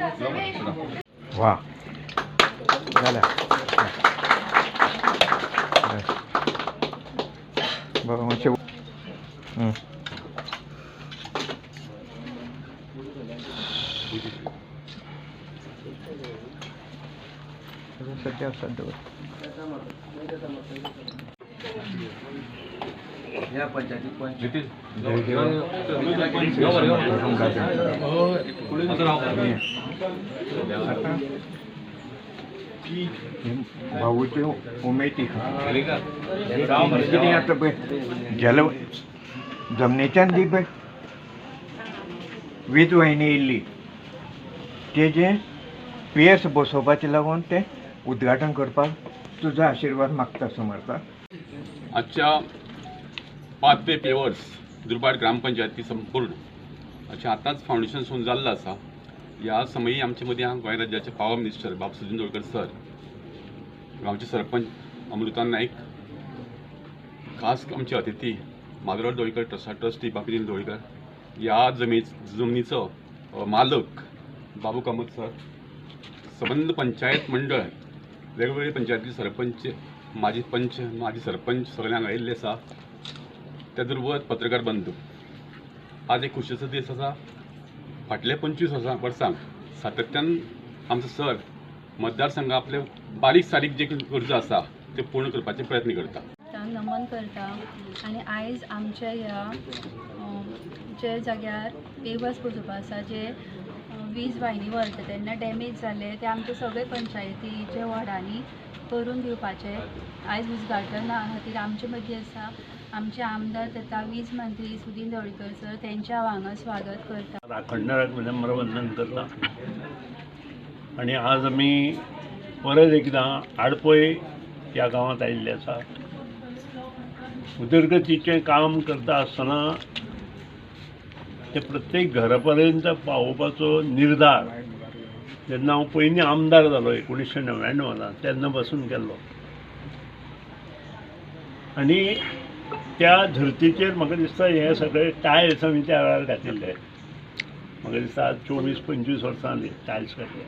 वा झाल्या बघा मग शेव सध्या सध्या या पंचायतीत भाऊची उमेदी आता गेल्या जमनेच्यान दी पळय वीज वाहिनी येयल्ली तेजें पेस बसोवपाचें लागून तें उद्घाटन करपाक तुजो आशिर्वाद मागता समर्था. आजच्या 5 पेवर्स दुर्भाट ग्रामपंचायती संपूर्ण अशें आतांच फावंडेशन सुरू जाल्लें आसा. ह्या समयी आमचे मदीं गोंय राज्याचे पावर मिनिस्टर बाब सुदीन दवळकर सर, गांवचे सरपंच अमृता नायक, खास आमचे अतिथी माधवराव दवळकर ट्रस्टी बापिदीन दवळकर, ह्या जमनीचो मालक बाबू कामत सर, संबंध पंचायत मंडळ, वेगवेगळे पंचायती सरपंच, माजी सरपंच सगळ्यांक आयिल्ले आसा. त्या बरोबर पत्रकार बंधू, आज एक खुशेचो दीस आसा. फाटल्या 25 वर्सांक सातत्यान आमचो सर मतदारसंघांतले बारीक सारीक जे गरजो आसा ते पूर्ण करपाचे प्रयत्न करता. नमन करता आनी आयज आमच्या ह्या जे जाग्यार पेवर्स बसोवपा आसा जे वीज वाहिनी वरता तेन्ना डॅमेज जाले ते आमचे सगळे पंचायतीचे वॉर्डांनी करून दिवपाचे आयज उद्घाटना खातीर आमचे मदीं आसा आमचे आमदार तथा वीज मंत्री सुदीन दवळकर सर, त्यांच्या हांगा स्वागत करता. राखणदाराक नम्र वंदन करता. आणि आज आमी परत एकदां आडपय ह्या गांवांत आयिल्ले आसा. उदरगतीचें काम करता आसतना ते प्रत्येक घरा पर्यंत पावोवपाचो निर्धार जेन्ना हांव पयलीं आमदार जालो 1999 तेन्ना पासून केल्लो. आनी त्या धर्तीचेर म्हाका दिसता हे सगळे टायल्स आमी त्या वेळार घातिल्ले. म्हाका दिसता आज 24-25 वर्सां जालीं टायल्स घातले.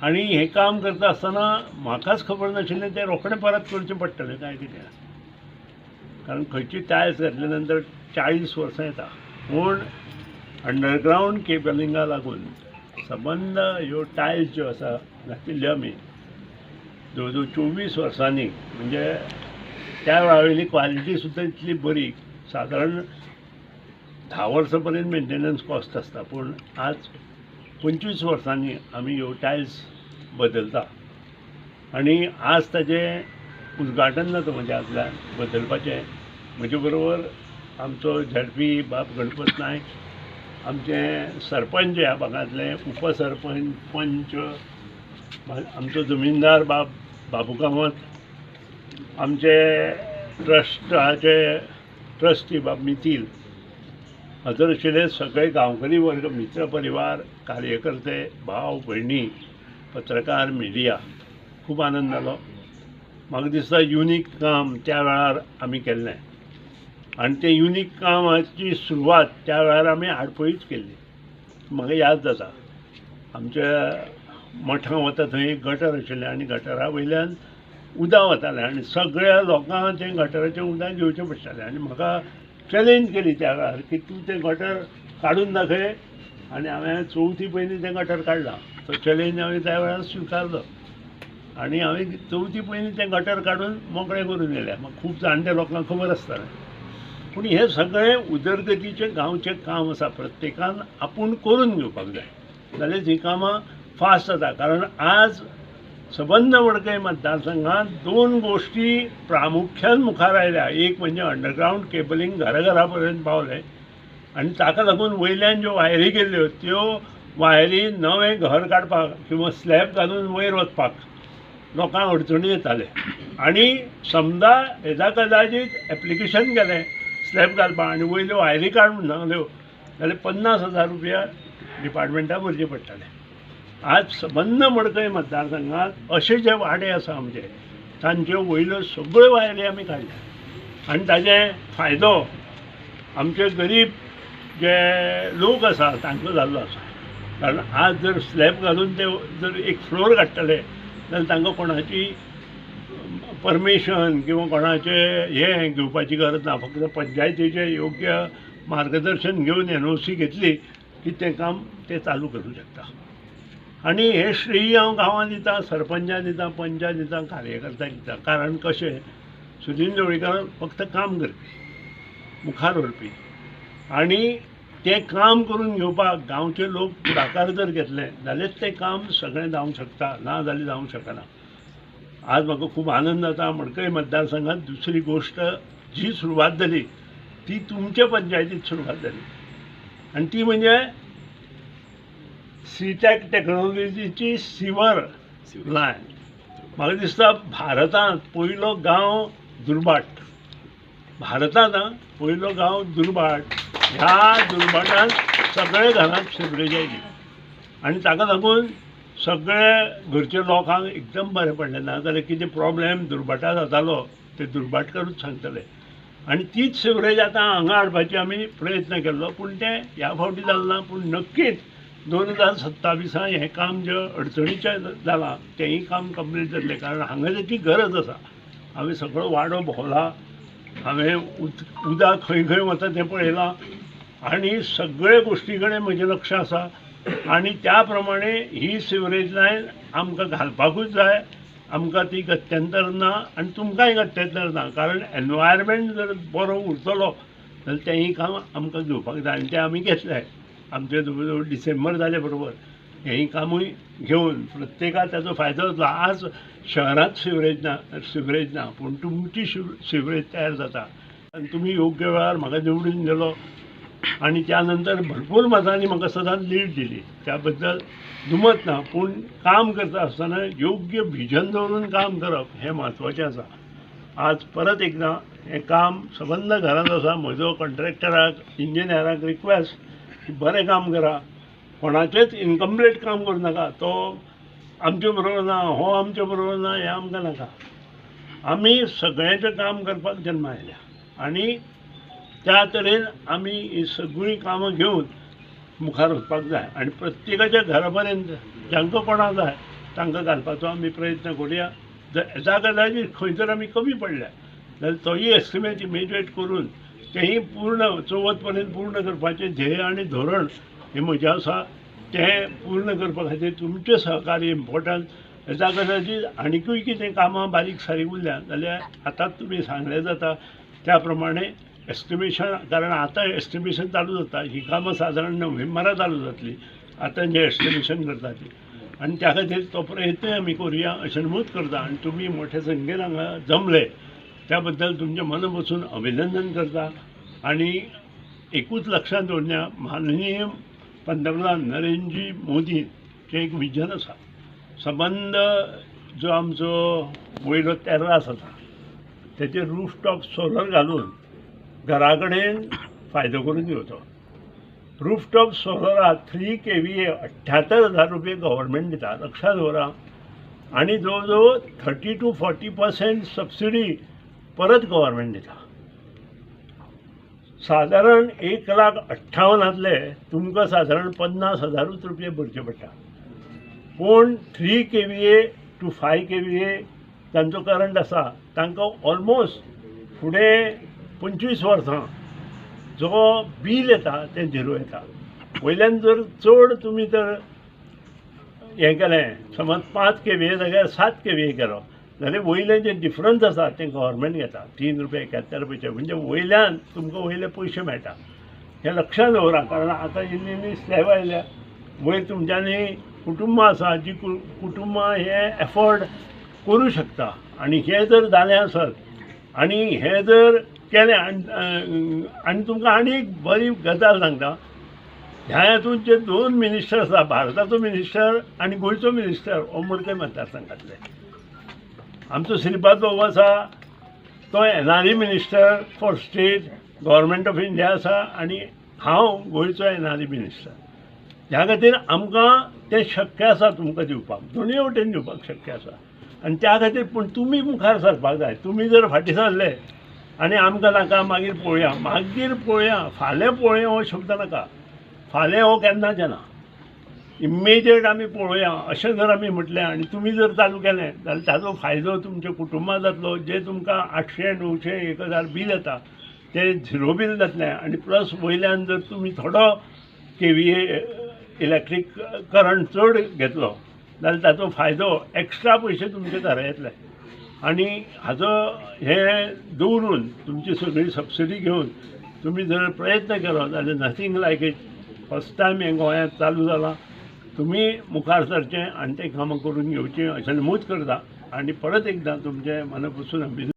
आनी हें काम करता आसतना म्हाकाच खबर नाशिल्लें तें रोखडें परत करचें पडटलें काय कितें, कारण खंयची टायल्स घातले नंतर 40 वर्सां येता. पूण अंडरग्रावंड केबलिंगा लागून संबंद ह्यो टायल्स ज्यो आसा घातिल्ल्यो आमी जवळ जवळ 24 वर्सांनी, म्हणजे त्या वेळावयली क्वालिटी सुद्दां इतली बरी, सादारण 10 वर्सां पर्यंत मेंटेनन्स कॉस्ट आसता. पूण आज 25 वर्सांनी आमी ह्यो टायल्स बदलता. आनी आज ताजें उद्घाटन जाता म्हणजे आदल्यान बदलपाचें. म्हजे बरोबर आमचो झडपी बाब गणपत नायक, आमचे सरपंच ह्या भागांतले, उपसरपंच, पंच, आमचो जमीनदार बाबू कामत, आमचे ट्रस्टाचे ट्रस्टी बाब मितील, हजर आशिल्ले सगळे गांवकरी वर्ग, मित्र परिवार, कार्यकर्ते, भाव भयणी, पत्रकार, मिडिया, खूब आनंद जालो. म्हाका दिसता युनीक काम त्या वेळार आमी केल्लें आनी तें युनीक कामाची सुरवात त्या वेळार आमी आडपयीच केल्ली. म्हाका याद जाता आमच्या मठां वता थंय गटर आशिल्लें आनी गटरा वयल्यान उदक वतालें आनी सगळ्या लोकांक तें गटराचें उदक घेवचें पडटालें. आनी म्हाका चॅलेंज केली त्या वेळार की तूं तें गटर काडून दाखय, आनी हांवें चवथी पयलीं तें गटर काडलां. तो चॅलेंज हांवें त्या वेळार स्विकारलो आनी हांवें चवथी पयलीं तें गटर काडून मोकळें करून येयलें. म्हाका खूब जाणट्या लोकांक खबर आसतालें. पूण हें सगळें उदरगतीचें गांवचें काम आसा. प्रत्येकान आपूण करून घेवपाक जाय जाल्यार जीं कामां फास्ट जाता. कारण आज संबंध वडकय मतदारसंघांत 2 गोश्टी प्रामुख्यान मुखार आयल्या. एक म्हणजे अंडरग्रावंड केबलिंग घरा पर्यंत पावलें आनी ताका लागून वयल्यान ज्यो वायरी गेल्ल्यो त्यो वायरी नवें घर काडपाक किंवा स्लॅब घालून वयर वचपाक लोकांक अडचणी येताले. आनी समजा हेजा कदाचीत एप्लिकेशन गेलें स्लॅब घालपाक आनी वयल्यो वायरी काडून नागल्यो जाल्यार 50,000 रुपया डिपार्टमेंटाक भरचे पडटाले. आज संबंध मडकय मतदारसंघात अशे जे वाडे आसा आमचे तांच्यो वयल्यो सगळ्यो वायरी आमी काडल्या आनी ताजे फायदो आमचे गरीब जे लोक आसा तांकां जाल्लो आसा. कारण आज जर स्लॅब घालून ते जर एक फ्लोर काडटले जाल्यार तांकां कोणाची परमिशन किंवा कोणाचे हे घेवपाची गरज ना, फक्त पंचायतीचे योग्य मार्गदर्शन घेवन NOC घेतली की तें काम ते चालू करूं शकता. आनी हे श्रेय हांव गांवांत दिता, सरपंचाक दिता, पंचाक दिता, कार्यकर्त्यांक दिता. कारण कशें सुदीन ढवळीकर फक्त काम करपी, मुखार व्हरपी, आनी तें काम करून घेवपाक गांवचे लोक फुडाकार जर घेतले जाल्यार तें काम सगळें जावंक शकता, ना जाल्यार जावंक शकना. आज म्हाका खूब आनंद जाता. मडकय मतदारसंघात दुसरी गोश्ट जी सुरवात जाली ती तुमचे पंचायतीत सुरवात जाली, आनी ती म्हणजे सीटॅक टॅक्नॉलॉजीची सिवर लायन. म्हाका दिसता भारतांत पयलो गांव दुर्बाट, भारतांत पयलो गांव दुर्बाट. ह्या दुर्बाटांत सगळे घरांत सिवरेज आयली आनी ताका लागून सगळे घरचे लोकांक एकदम बरें पडलें. ना जाल्यार कितें प्रॉब्लेम दुर्बाटा जातालो ते दुर्बाटकारूच सांगतले. आनी तीच सिवरेज आतां हांगा हाडपाची आमी प्रयत्न केल्लो, पूण तें ह्या फावटी जालें ना. पूण नक्कीच 2027 हें काम जें अडचणीचें जालां तेंय काम कंप्लीट जातलें. कारण हांगा तेची गरज आसा. हांवें सगळो वाडो भोंवला, हांवें उदक खंय खंय वता तें पळयलां आनी सगळे गोश्टी कडेन म्हजें लक्ष आसा. आनी त्या प्रमाणे ही सिवरेज लायन आमकां घालपाकूच जाय. आमकां ती गत्यंतर ना आनी तुमकांय गत्यंतर ना. कारण एनवायरमेंट जर बरो उरतलो जाल्यार तेंय काम आमकां घेवपाक जाय आनी तें आमी घेतलें. आमचे जवळ जवळ डिसेंबर जाले बरोबर हेंय कामूय घेवन प्रत्येकाक ताचो फायदो जातलो. आज शहरांत सिवरेज ना पूण तुमची सिवरेज तयार जाता आनी तुमी योग्य वेळार म्हाका निवडून दिलो आनी त्या नंतर भरपूर मतांनी म्हाका सदांच लीड दिली. त्या बद्दल दुमत ना. पूण काम करता आसतना योग्य व्हिजन दवरून काम करप हें म्हत्वाचें आसा. आज परत एकदां हें काम सबंद घरांत आसा. म्हजो कॉन्ट्रॅक्टराक, इंजिनियराक रिक्वेस्ट की बरें काम करा, कोणाचेंच इनकम्प्लीट काम करूं नाका. तो आमचे बरोबर ना, हो आमचे बरोबर ना, हें आमकां नाका. आमी सगळ्यांचें काम करपाक जल्मा आयल्या आनी त्या तरेन आमी ही सगळीं कामां घेवन मुखार वचपाक जाय आनी प्रत्येकाच्या घरा पर्यंत जांकां कोणाक जाय तांकां घालपाचो आमी प्रयत्न करुया. जर येता कदाचित खंय तर आमी कमी पडल्या जाल्यार तोय एस्टिमेट इमिजिएट करून तेंय पूर्ण 40 पर्यंत पूर्ण करपाचें ध्येय आनी धोरण हें म्हजें आसा. तें पूर्ण करपा खातीर तुमचें सहकार्य इम्पॉर्टंट. येता कदाचित आनीकूय कितें कामां बारीक सारीक उरल्या जाल्यार आतांच तुमी सांगलें जाता त्या प्रमाणे एस्टिमेशन. कारण आतां एस्टिमेशन चालू जाता. ही कामां सादारण नोव्हेंबराक चालू जातली आतां जें एस्टिमेशन करता ती. आनी त्या खातीर तो प्रयत्नय आमी करुया अशें नमूद करता. आनी तुमी मोठ्या संख्येन हांगा जमले त्या बद्दल तुमचें मन बसून अभिनंदन करता. आनी एकूच लक्षांत दवरया, माननीय पंतप्रधान नरेंद्रजी मोदीचें एक विजन आसा. सबंद जो आमचो वयलो तेर्रास आसा तेचेर रूफटॉप सोलर घालून घरा कडेन फायदो करून घेवचो. रूफटॉप सोलराक 3 kVA 78,000 रुपये गव्हर्मेंट दिता. लक्षांत दवरा. आनी जवळ जवळ 30 to 40% सबसिडी परत गव्हर्मेंट दिता. सादारण 1,58,000 तुमकां सादारण 50,000 रुपये भरचे पडटा. पूण 3 kVA to 5 kVA तांचो करंट आसा तांकां ऑलमोस्ट फुडें 25 वर्सां जो बील येता तें झिरो येता. वयल्यान जर चड तुमी तर हें केलें, समज 5 kVA जाग्यार 7 kVA केलो जाल्यार वयलें जें डिफरन्स आसा तें गव्हर्मेंट घेता. 3 रुपये 71 पैसे. म्हणजे वयल्यान तुमकां वयले पयशे मेळटा. हें लक्षांत दवरा. कारण आतां इल्ली स्लॅब आयल्या. वयर तुमच्यांनी कुटुंबां आसा जी कुटुंबां हें एफोर्ड करूं शकता. आनी हें जर जालें आसत आनी हें जर केलें आनी तुमकां आनी एक बरी गजाल सांगता. ह्या हातूंत जे 2 मिनिस्टर आसा, भारताचो मिनिस्टर आनी गोंयचो मिनिस्टर हो मडकय मतदारसंघातले. आमचो श्रीपाद भाऊ आसा तो NRE minister for state government of India आसा आनी हांव गोंयचो NRE मिनिस्टर. ह्या खातीर आमकां तें शक्य आसा तुमकां दिवपाक, दोनूय वटेन दिवपाक शक्य आसा. आनी त्या खातीर पूण तुमी मुखार सरपाक जाय. तुमी जर फाटीं सरले आनी आमकां नाका मागीर पळोवया, फाल्यां पळोवया हो शब्द नाका. फाल्यां हो केन्नाचें ना. इमिजिएट आमी पळोवया अशें जर आमी म्हटलें आनी तुमी जर चालू केलें जाल्यार ताजो फायदो तुमच्या कुटुंबाक जातलो. जे तुमकां 800, 900, 1000 बील येता ते झिरो बील जातलें आनी प्लस वयल्यान जर तुमी थोडो KVA इलेक्ट्रीक करंट चड घेतलो जाल्यार ताचो फायदो एक्स्ट्रा पयशे तुमचे घरा येतले. आनी हाजो हे दवरून तुमची सगळी सबसिडी घेवन तुम्ही जर प्रयत्न केलो जाल्यार nothing like it. First time हें गोंयांत चालू जालां. तुम्ही मुखार सरचें आनी तें कामां करून घेवचीं अशें नमूद करता आनी परत एकदां तुमचें मनापासून अभिनंदन.